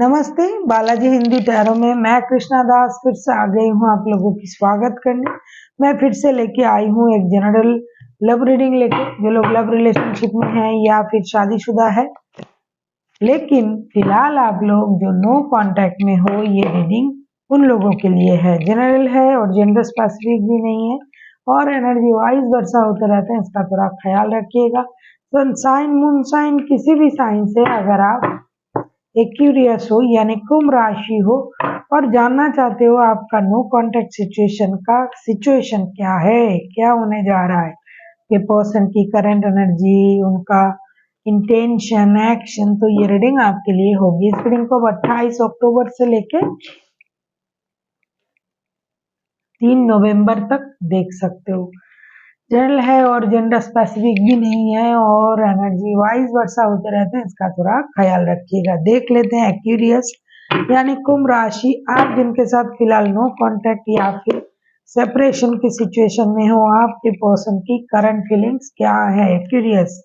नमस्ते, बालाजी हिंदी टैरो में मैं कृष्णा दास फिर से आ गई हूँ आप लोगों की स्वागत करने। मैं फिर से लेके आई हूँ एक जनरल लव रीडिंग लेके। जो लोग लव रिलेशनशिप में हैं या फिर शादीशुदा है, लेकिन फिलहाल आप लोग जो नो कांटेक्ट में हो, ये रीडिंग उन लोगों के लिए है। जनरल है और जेंडर स्पेसिफिक भी नहीं है और एनर्जी वाइज वर्षा होते रहते हैं, इसका थोड़ा ख्याल रखिएगा। सन साइन मून साइन किसी भी साइन से अगर आप एक्यूरियस हो यानी कुंभ राशि हो और जानना चाहते हो आपका नो कांटेक्ट सिचुएशन क्या है, क्या होने जा रहा है, ये पर्सन की करंट एनर्जी, उनका इंटेंशन, एक्शन, तो ये रीडिंग आपके लिए होगी। इस रीडिंग को 28 अक्टूबर से लेके 3 नवंबर तक देख सकते हो। जनरल है और जेंडर स्पेसिफिक भी नहीं है और एनर्जी वाइज वर्षा होते रहते हैं, इसका थोड़ा ख्याल रखिएगा। देख लेते हैं एक्यूरियस यानी कुंभ राशि, आप जिनके साथ फिलहाल नो कांटेक्ट या फिर सेपरेशन की सिचुएशन में हो, आपके पर्सन की करंट फीलिंग्स क्या है। एक्यूरियस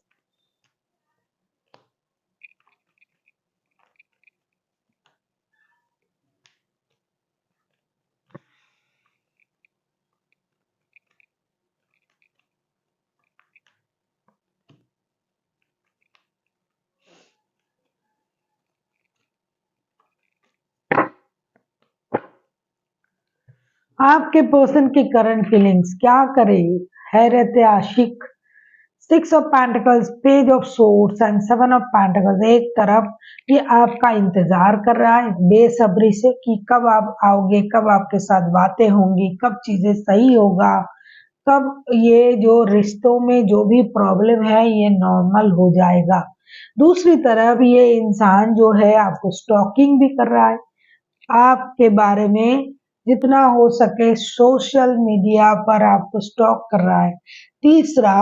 आपके पर्सन की करंट फीलिंग्स क्या करे। हैरत आशिक, 6 of pentacles, page of swords and 7 of pentacles. एक तरफ ये आपका इंतजार कर रहा है बेसब्री से कि कब आप आओगे, कब आपके साथ बातें होंगी, कब चीजें सही होगा, कब ये जो रिश्तों में जो भी प्रॉब्लम है ये नॉर्मल हो जाएगा। दूसरी तरफ ये इंसान जो है आपको स्टॉकिंग भी कर रहा है, आपके बारे में जितना हो सके सोशल मीडिया पर आपको स्टॉक कर रहा है। तीसरा,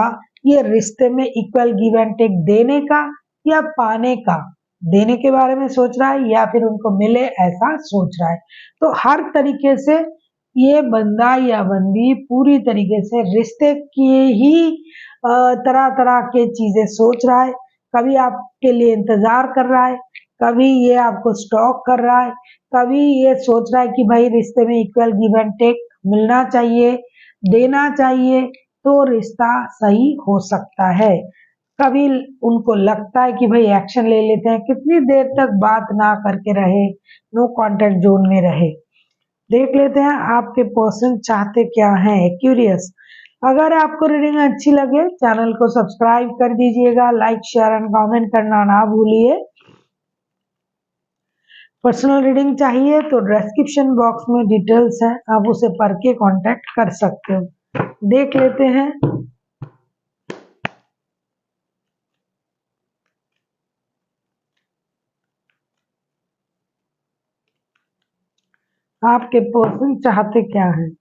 ये रिश्ते में इक्वल गिव एंड टेक देने का या पाने का, देने के बारे में सोच रहा है या फिर उनको मिले ऐसा सोच रहा है। तो हर तरीके से ये बंदा या बंदी पूरी तरीके से रिश्ते की ही तरह तरह के चीजें सोच रहा है। कभी आपके लिए इंतजार कर रहा है, कभी ये आपको स्टॉक कर रहा है, कभी ये सोच रहा है कि भाई रिश्ते में इक्वल गिव एंड टेक मिलना चाहिए, देना चाहिए तो रिश्ता सही हो सकता है। कभी उनको लगता है कि भाई एक्शन ले लेते हैं, कितनी देर तक बात ना करके रहे, नो कांटेक्ट जोन में रहे। देख लेते हैं आपके पर्सन चाहते क्या हैं। क्यूरियस, अगर आपको रीडिंग अच्छी लगे चैनल को सब्सक्राइब कर दीजिएगा, लाइक शेयर एंड कमेंट करना ना भूलिए। पर्सनल रीडिंग चाहिए तो डिस्क्रिप्शन बॉक्स में डिटेल्स है, आप उसे पढ़ के कांटेक्ट कर सकते हो। देख लेते हैं आपके पर्सन चाहते क्या हैं।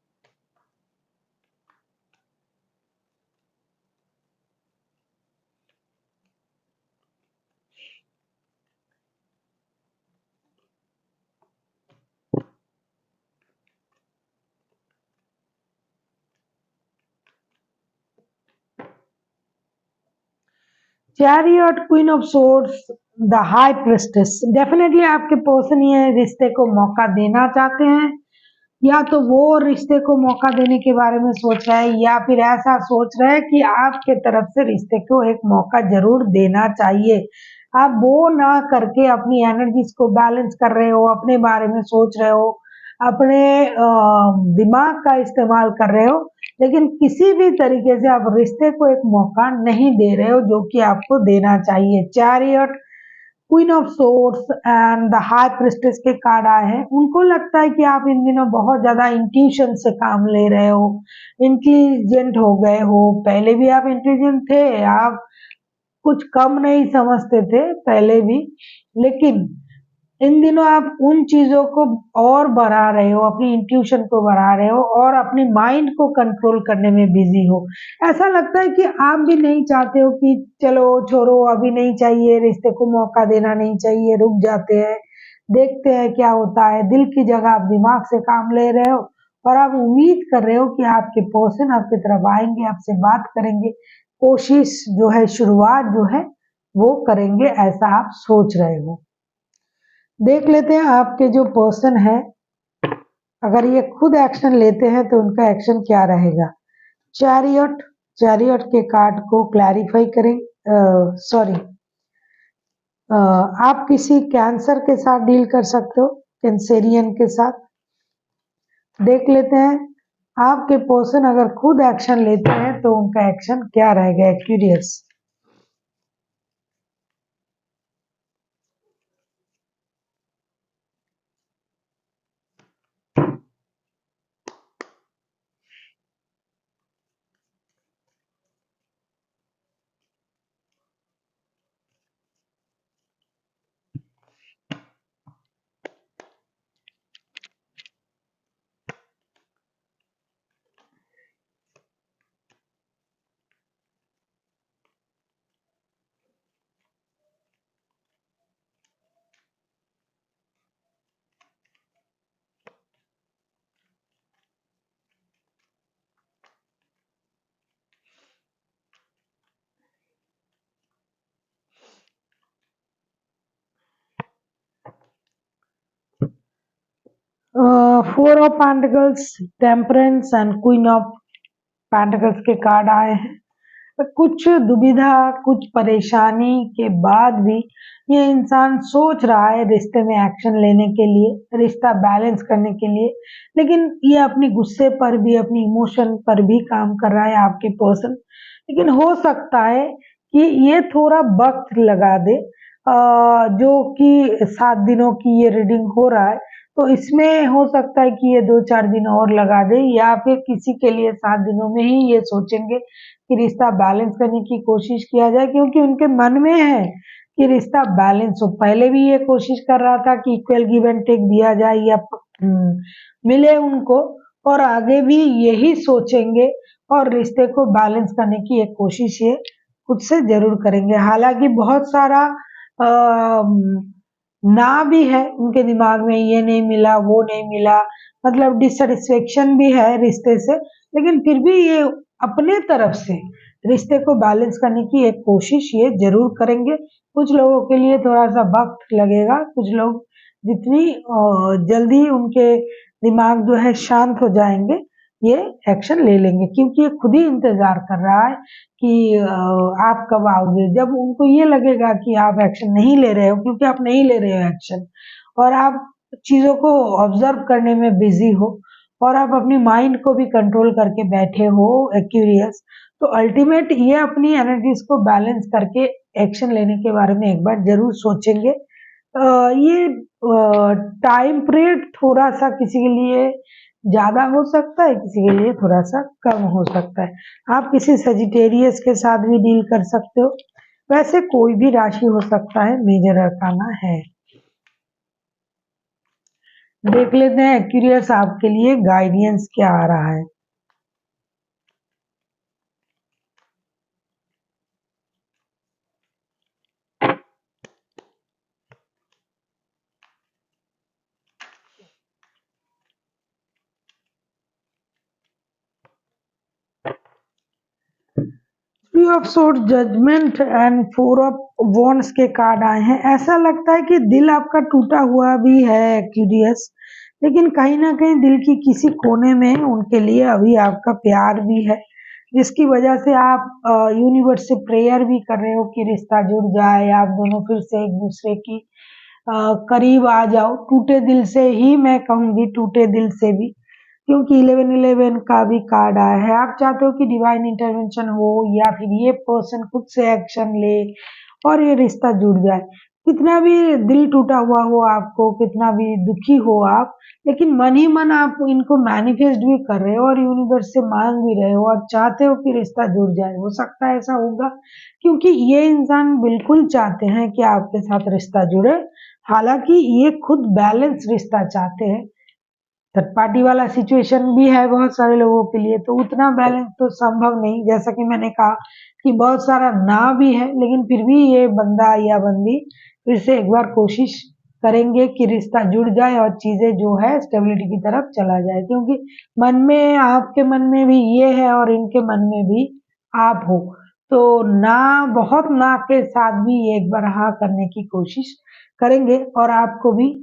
Chariot, queen of swords, the high priestess. Definitely आपके पर्सन ये रिश्ते को मौका देना चाहते हैं, या तो वो रिश्ते को मौका देने के बारे में सोच रहा है या फिर ऐसा सोच रहा है कि आपके तरफ से रिश्ते को एक मौका जरूर देना चाहिए। आप वो ना करके अपनी एनर्जीज को बैलेंस कर रहे हो, अपने बारे में सोच रहे हो, अपने दिमाग का इस्तेमाल कर रहे हो, लेकिन किसी भी तरीके से आप रिश्ते को एक मौका नहीं दे रहे हो जो कि आपको देना चाहिए। Chariot, queen of swords and the high priestess के कार्ड आए हैं। उनको लगता है कि आप इन दिनों बहुत ज्यादा इंट्यूशन से काम ले रहे हो, इंटेलिजेंट हो गए हो। पहले भी आप इंटेलिजेंट थे, आप कुछ कम नहीं समझते थे पहले भी, लेकिन इन दिनों आप उन चीजों को और बढ़ा रहे हो, अपनी इंट्यूशन को बढ़ा रहे हो और अपनी माइंड को कंट्रोल करने में बिजी हो। ऐसा लगता है कि आप भी नहीं चाहते हो कि चलो छोड़ो, अभी नहीं चाहिए, रिश्ते को मौका देना नहीं चाहिए, रुक जाते हैं, देखते हैं क्या होता है। दिल की जगह आप दिमाग से काम ले रहे हो और आप उम्मीद कर रहे हो कि आपके पर्सन आपकी तरफ आएंगे, आपसे बात करेंगे, कोशिश जो है, शुरुआत जो है वो करेंगे, ऐसा आप सोच रहे हो। देख लेते हैं आपके जो पर्सन है, अगर ये खुद एक्शन लेते हैं तो उनका एक्शन क्या रहेगा। चैरियट, चैरियट के कार्ड को क्लैरिफाई करें। सॉरी, आप किसी कैंसर के साथ डील कर सकते हो, कैंसेरियन के साथ। देख लेते हैं आपके पर्सन अगर खुद एक्शन लेते हैं तो उनका एक्शन क्या रहेगा। Aquarius, four of pentacles, temperance and queen of pentacles के कार्ड आए हैं। कुछ दुविधा, कुछ परेशानी के बाद भी ये इंसान सोच रहा है रिश्ते में एक्शन लेने के लिए, रिश्ता बैलेंस करने के लिए, लेकिन ये अपनी गुस्से पर भी, अपनी इमोशन पर भी काम कर रहा है आपके पर्सन। लेकिन हो सकता है कि ये थोड़ा वक्त लगा दे। जो कि 7 दिनों की ये रीडिंग हो रहा है, तो इसमें हो सकता है कि ये 2-4 दिन और लगा दे, या फिर किसी के लिए 7 दिनों में ही ये सोचेंगे कि रिश्ता बैलेंस करने की कोशिश किया जाए, क्योंकि उनके मन में है कि रिश्ता बैलेंस हो। पहले भी ये कोशिश कर रहा था कि इक्वल गिव एंड टेक दिया जाए या मिले उनको, और आगे भी यही सोचेंगे और रिश्ते को बैलेंस करने की एक कोशिश ये खुद से जरूर करेंगे। हालांकि बहुत सारा ना भी है उनके दिमाग में, ये नहीं मिला, वो नहीं मिला, मतलब डिससेटिस्फेक्शन भी है रिश्ते से, लेकिन फिर भी ये अपने तरफ से रिश्ते को बैलेंस करने की एक कोशिश ये जरूर करेंगे। कुछ लोगों के लिए थोड़ा सा वक्त लगेगा, कुछ लोग जितनी जल्दी उनके दिमाग जो है शांत हो जाएंगे, ये एक्शन ले लेंगे, क्योंकि ये खुद ही इंतजार कर रहा है कि आप कब आओगे। जब उनको ये लगेगा कि आप एक्शन नहीं ले रहे हो, क्योंकि आप नहीं ले रहे हो एक्शन, और आप चीजों को ऑब्जर्व करने में बिजी हो, और आप अपनी माइंड को भी कंट्रोल करके बैठे हो एक्यूरियस, तो अल्टीमेट ये अपनी एनर्जीज को बैलेंस करके एक्शन लेने के बारे में एक बार जरूर सोचेंगे। ये टाइम पीरियड थोड़ा सा किसी के लिए ज्यादा हो सकता है, किसी के लिए थोड़ा सा कम हो सकता है। आप किसी सजिटेरियस के साथ भी डील कर सकते हो, वैसे कोई भी राशि हो सकता है, मेजर अरकाना है। देख लेते हैं एक्यूरियस आपके लिए गाइडेंस क्या आ रहा है। Three of sword, judgement and four of wands के कार्ड आए हैं। ऐसा लगता है कि दिल आपका टूटा हुआ भी है एक्यूरियस, लेकिन कहीं ना कहीं दिल की किसी कोने में उनके लिए अभी आपका प्यार भी है, जिसकी वजह से आप यूनिवर्स से प्रेयर भी कर रहे हो कि रिश्ता जुड़ जाए, आप दोनों फिर से एक दूसरे की करीब आ जाओ। टूटे दिल से ही मैं कहूंगी, टूटे दिल से भी, क्योंकि 11-11 का भी कार्ड आया है। आप चाहते हो कि डिवाइन इंटरवेंशन हो, या फिर ये पर्सन खुद से एक्शन ले और ये रिश्ता जुड़ जाए। कितना भी दिल टूटा हुआ हो आपको, कितना भी दुखी हो आप, लेकिन मन ही मन आप इनको मैनिफेस्ट भी कर रहे हो और यूनिवर्स से मांग भी रहे हो और चाहते हो कि रिश्ता जुड़ जाए। हो सकता है ऐसा होगा, क्योंकि ये इंसान बिल्कुल चाहते हैं कि आपके साथ रिश्ता जुड़े। हालांकि ये खुद बैलेंस रिश्ता चाहते हैं। थर्ड पार्टी वाला सिचुएशन भी है बहुत सारे लोगों के लिए, तो उतना बैलेंस तो संभव नहीं। जैसा कि मैंने कहा कि बहुत सारा ना भी है, लेकिन फिर भी ये बंदा या बंदी फिर से एक बार कोशिश करेंगे कि रिश्ता जुड़ जाए और चीजें जो है स्टेबिलिटी की तरफ चला जाए, क्योंकि मन में, आपके मन में भी ये है और इनके मन में भी आप हो। तो ना, बहुत ना के साथ भी ये एक बार हाँ करने की कोशिश करेंगे और आपको भी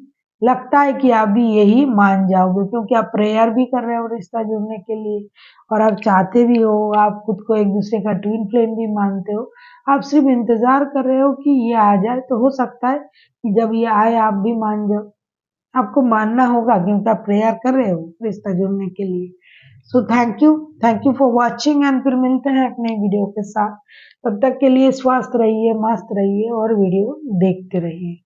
लगता है कि आप भी यही मान जाओगे, क्योंकि आप प्रेयर भी कर रहे हो रिश्ता जुड़ने के लिए और आप चाहते भी हो, आप खुद को एक दूसरे का ट्विन फ्लेम भी मानते हो। आप सिर्फ इंतजार कर रहे हो कि ये आ जाए, तो हो सकता है कि जब ये आए आप भी मान जाओ। आपको मानना होगा क्योंकि आप प्रेयर कर रहे हो रिश्ता जुड़ने के लिए। So thank you for watching and फिर मिलते हैं एक नई वीडियो के साथ। तब तक के लिए स्वस्थ रहिए, मस्त रहिए और वीडियो देखते रहिए।